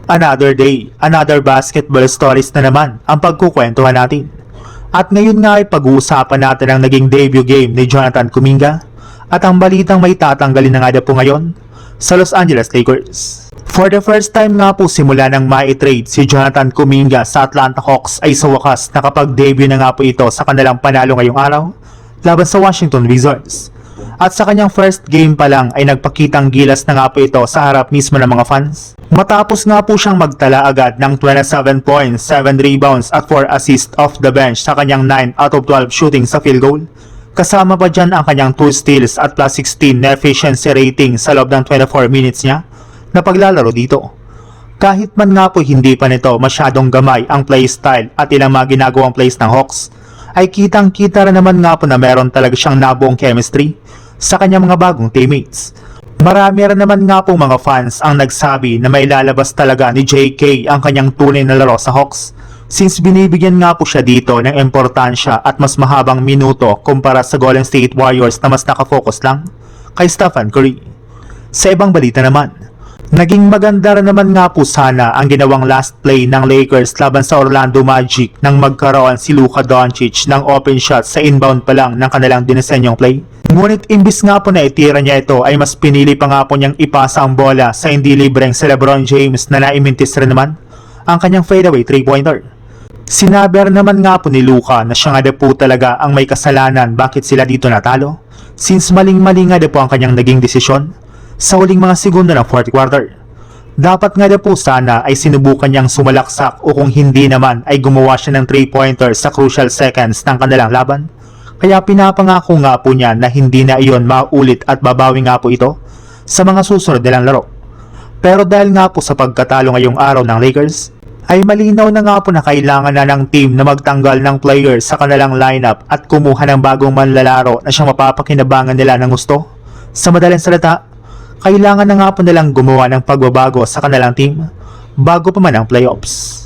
Another day, another basketball stories na naman ang pagkukwentuhan natin. At ngayon nga ay pag-uusapan natin ang naging debut game ni Jonathan Kuminga at ang balitang may tatanggalin na nga po ngayon sa Los Angeles Lakers. For the first time nga po simula nang mai-trade si Jonathan Kuminga sa Atlanta Hawks ay sa wakas nakapag-debut na nga po ito sa kanilang panalo ngayong araw laban sa Washington Wizards. At sa kanyang first game pa lang ay nagpakitang gilas na nga po ito sa harap mismo ng mga fans. Matapos nga po siyang magtala agad ng 27 points, 7 rebounds at 4 assists off the bench sa kanyang 9 out of 12 shooting sa field goal. Kasama pa dyan ang kanyang 2 steals at plus 16 na efficiency rating sa loob ng 24 minutes niya na paglalaro dito. Kahit man nga po hindi pa nito masyadong gamay ang play style at ilang mga ginagawang plays ng Hawks, ay kitang-kita rin naman nga po na meron talaga siyang nabuong chemistry sa kanyang mga bagong teammates. Marami rin naman nga po mga fans ang nagsabi na may lalabas talaga ni JK ang kanyang tunay na laro sa Hawks since binibigyan nga po siya dito ng importansya at mas mahabang minuto kumpara sa Golden State Warriors na mas nakafocus lang kay Stephen Curry. Sa ibang balita naman, naging maganda rin naman nga po sana ang ginawang last play ng Lakers laban sa Orlando Magic nang magkaroon si Luka Doncic ng open shot sa inbound pa lang ng kanilang dinisenyong play. Ngunit imbis nga po na itira niya ito ay mas pinili pa nga po niyang ipasa ang bola sa hindi libreng si LeBron James na naimintis rin naman ang kanyang fadeaway 3-pointer. Sinabi rin naman nga po ni Luka na siya nga po talaga ang may kasalanan bakit sila dito natalo since maling-mali nga po ang kanyang naging desisyon sa huling mga segundo ng fourth quarter. Dapat nga po sana ay sinubukan niyang sumalaksak o kung hindi naman ay gumawa siya ng 3-pointer sa crucial seconds ng kanilang laban. Kaya pinapangako nga po niya na hindi na iyon maulit at babawi nga po ito sa mga susunod nilang laro. Pero dahil nga po sa pagkatalo ngayong araw ng Lakers, ay malinaw na nga po na kailangan na ng team na magtanggal ng players sa kanilang lineup at kumuha ng bagong manlalaro na siyang mapapakinabangan nila ng gusto. Sa madaling salita, kailangan na nga po nilang gumawa ng pagbabago sa kanilang team bago pa man ang playoffs.